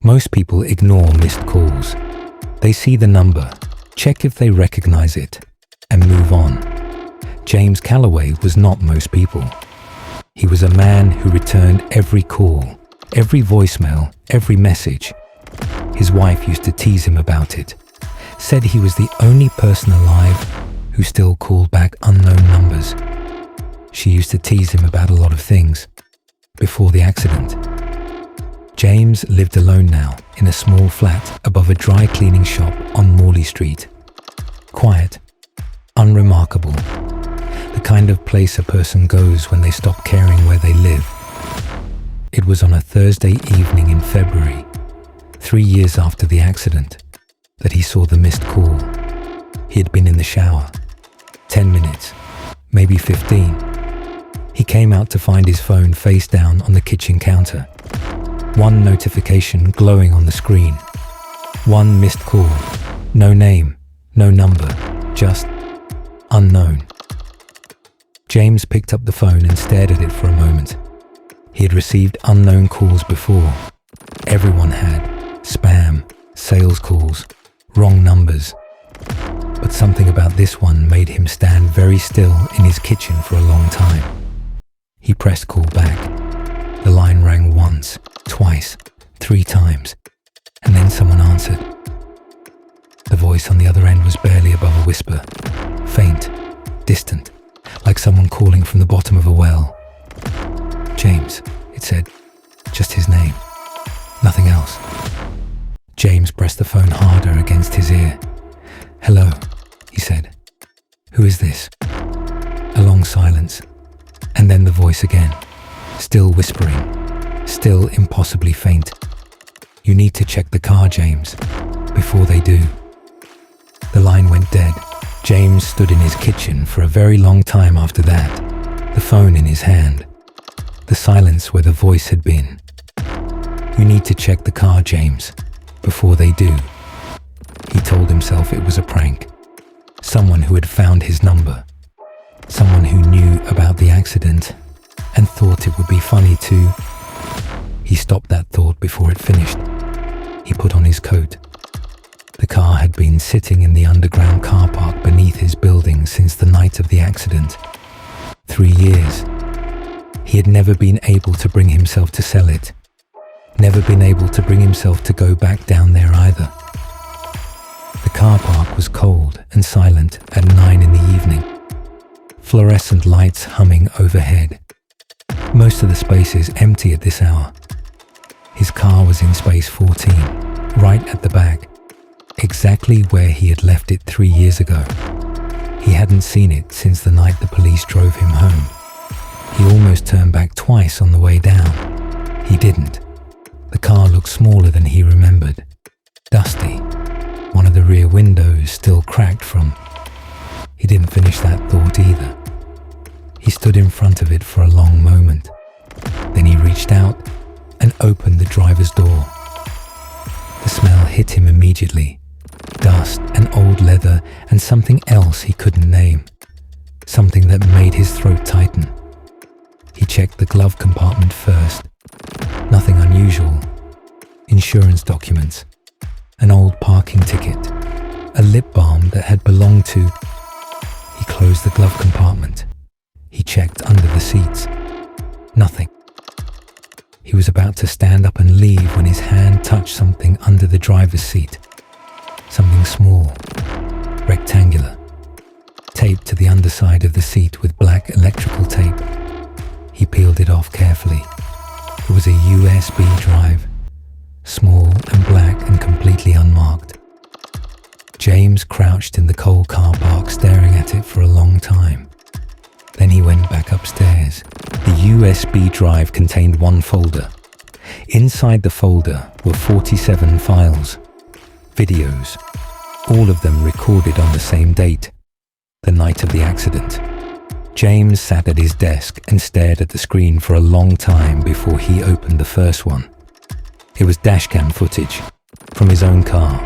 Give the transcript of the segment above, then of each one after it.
Most people ignore missed calls. They see the number, check if they recognize it, and move on. James Calloway was not most people. He was a man who returned every call, every voicemail, every message. His wife used to tease him about it, said he was the only person alive who still called back unknown numbers. She used to tease him about a lot of things before the accident. James lived alone now in a small flat above a dry cleaning shop on Morley Street. Quiet, unremarkable, the kind of place a person goes when they stop caring where they live. It was on a Thursday evening in February, 3 years after the accident, that he saw the missed call. He had been in the shower. 10 minutes, maybe 15. He came out to find his phone face down on the kitchen counter. One notification glowing on the screen. One missed call. No name, no number, just unknown. James picked up the phone and stared at it for a moment. He had received unknown calls before. Everyone had. Spam, sales calls, wrong numbers. But something about this one made him stand very still in his kitchen for a long time. He pressed call back. The line rang once, twice, 3 times, and then someone answered. The voice on the other end was barely above a whisper, faint, distant, like someone calling from the bottom of a well. James, it said, just his name, nothing else. James pressed the phone harder against his ear. Hello, he said. Who is this? A long silence, and then the voice again, still whispering, still impossibly faint. You need to check the car, James, before they do. The line went dead. James stood in his kitchen for a very long time after that, the phone in his hand, the silence where the voice had been. You need to check the car, James, before they do. He told himself it was a prank. Someone who had found his number. Someone who knew about the accident and thought it would be funny too. He stopped that thought before it finished. He put on his coat. The car had been sitting in the underground car park beneath his building since the night of the accident. 3 years. He had never been able to bring himself to sell it. Never been able to bring himself to go back down there either. The car park was cold and silent at 9 in the evening. Fluorescent lights humming overhead. Most of the spaces empty at this hour. His car was in space 14, right at the back, exactly where he had left it 3 years ago. He hadn't seen it since the night the police drove him home. He almost turned back twice on the way down. He didn't. The car looked smaller than he remembered. Dusty. One of the rear windows still cracked from... He didn't finish that thought either. He stood in front of it for a long moment. Then he reached out and opened the driver's door. The smell hit him immediately. Dust and old leather and something else he couldn't name. Something that made his throat tighten. He checked the glove compartment first. Nothing unusual. Insurance documents. An old parking ticket. A lip balm that had belonged to... He closed the glove compartment. He checked under the seats. Nothing. He was about to stand up and leave when his hand touched something under the driver's seat. Something small, rectangular, taped to the underside of the seat with black electrical tape. He peeled it off carefully. It was a USB drive, small and black and completely unmarked. James crouched in the cold car park staring at it for a long time. Then he went back upstairs. The USB drive contained one folder. Inside the folder were 47 files, videos, all of them recorded on the same date, the night of the accident. James sat at his desk and stared at the screen for a long time before he opened the first one. It was dashcam footage from his own car.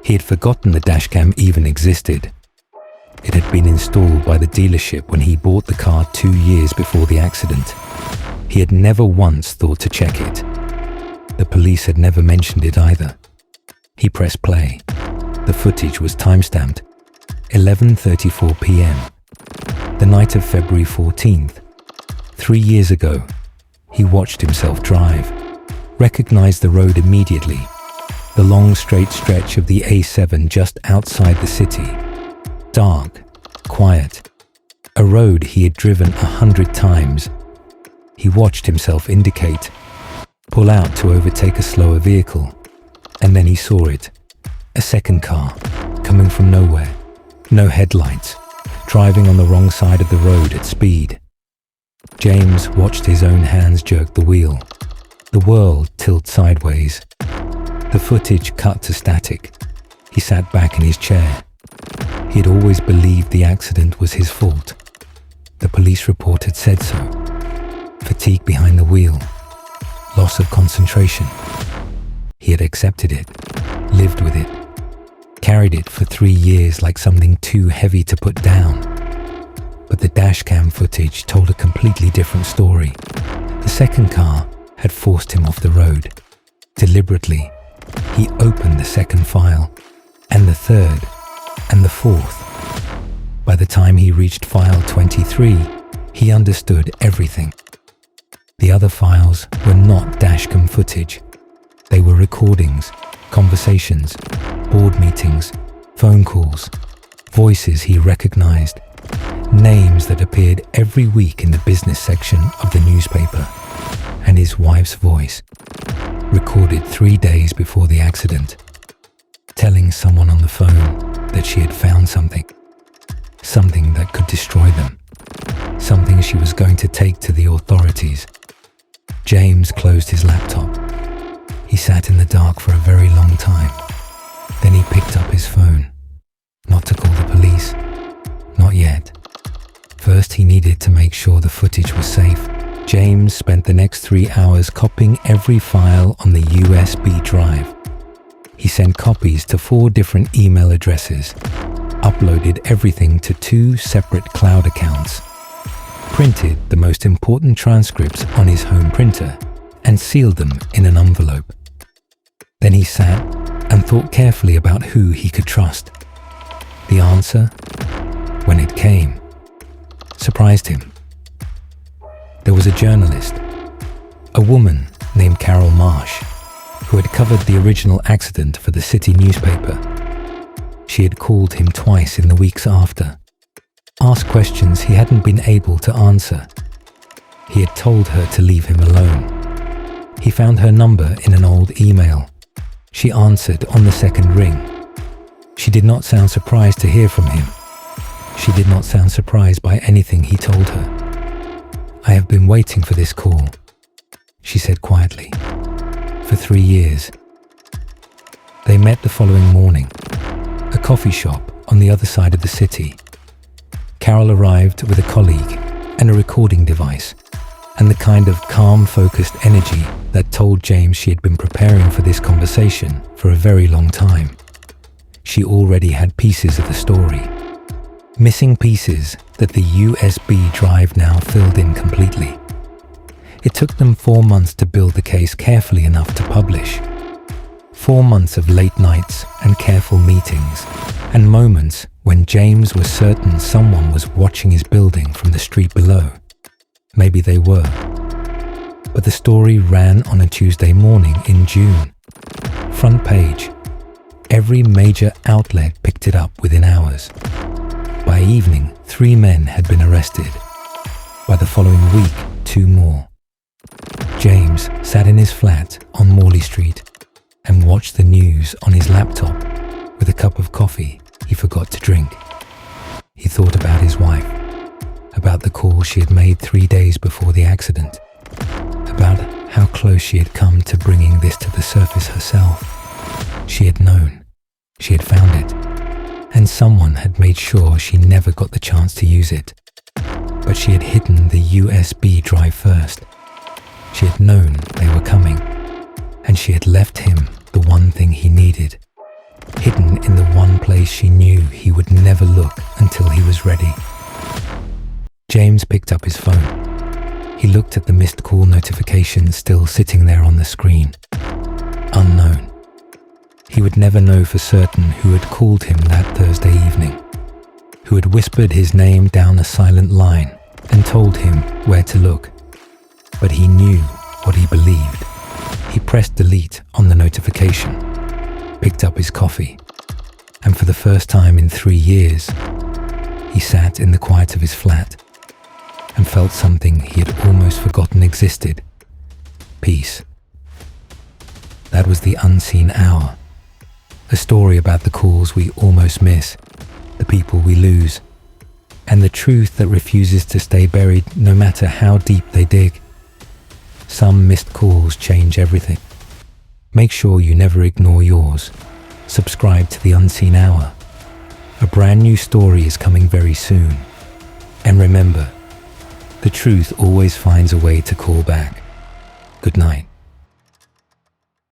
He had forgotten the dashcam even existed. It had been installed by the dealership when he bought the car 2 years before the accident. He had never once thought to check it. The police had never mentioned it either. He pressed play. The footage was timestamped 11:34 p.m., the night of February 14th. 3 years ago, he watched himself drive, recognized the road immediately, the long straight stretch of the A7 just outside the city. Dark, quiet, a road he had driven 100 times. He watched himself indicate, pull out to overtake a slower vehicle, and then he saw it. A second car, coming from nowhere, no headlights, driving on the wrong side of the road at speed. James watched his own hands jerk the wheel, the world tilt sideways. The footage cut to static. He sat back in his chair. He had always believed the accident was his fault. The police report had said so. Fatigue behind the wheel, loss of concentration. He had accepted it, lived with it, carried it for 3 years like something too heavy to put down. But the dashcam footage told a completely different story. The second car had forced him off the road. Deliberately, he opened the second file, and the third, and the fourth. By the time he reached file 23, he understood everything. The other files were not dashcam footage. They were recordings, conversations, board meetings, phone calls, voices he recognized, names that appeared every week in the business section of the newspaper, and his wife's voice, recorded 3 days before the accident, telling someone on the phone that she had found something that could destroy them, something she was going to take to the authorities. James closed his laptop. He sat in the dark for a very long time. Then he picked up his phone. Not to call the police. Not yet. First, he needed to make sure the footage was safe. James spent the next 3 hours copying every file on the USB drive. He sent copies to 4 different email addresses, uploaded everything to 2 separate cloud accounts, printed the most important transcripts on his home printer, and sealed them in an envelope. Then he sat and thought carefully about who he could trust. The answer, when it came, surprised him. There was a journalist, a woman named Carol Marsh, who had covered the original accident for the city newspaper. She had called him twice in the weeks after, asked questions he hadn't been able to answer. He had told her to leave him alone. He found her number in an old email. She answered on the second ring. She did not sound surprised to hear from him. She did not sound surprised by anything he told her. "I have been waiting for this call," she said quietly, "for 3 years." They met the following morning, a coffee shop on the other side of the city. Carol arrived with a colleague and a recording device, and the kind of calm, focused energy that told James she had been preparing for this conversation for a very long time. She already had pieces of the story, missing pieces that the USB drive now filled in completely. It took them 4 months to build the case carefully enough to publish. 4 months of late nights and careful meetings, and moments when James was certain someone was watching his building from the street below. Maybe they were. But the story ran on a Tuesday morning in June. Front page. Every major outlet picked it up within hours. By evening, 3 men had been arrested. By the following week, 2 more. James sat in his flat on Morley Street and watched the news on his laptop with a cup of coffee he forgot to drink. He thought about his wife, about the call she had made 3 days before the accident, about how close she had come to bringing this to the surface herself. She had known, she had found it, and someone had made sure she never got the chance to use it. But she had hidden the USB drive first. She had known they were coming, and she had left him the one thing he needed, hidden in the one place she knew he would never look until he was ready. James picked up his phone. He looked at the missed call notification still sitting there on the screen. unknown. He would never know for certain who had called him that Thursday evening, who had whispered his name down a silent line and told him where to look. But he knew what he believed. He pressed delete on the notification, picked up his coffee, and for the first time in 3 years, he sat in the quiet of his flat and felt something he had almost forgotten existed: peace. That was The Unseen Hour, a story about the calls we almost miss, the people we lose, and the truth that refuses to stay buried no matter how deep they dig. Some missed calls change everything. Make sure you never ignore yours. Subscribe to The Unseen Hour. A brand new story is coming very soon. And remember, the truth always finds a way to call back. Good night.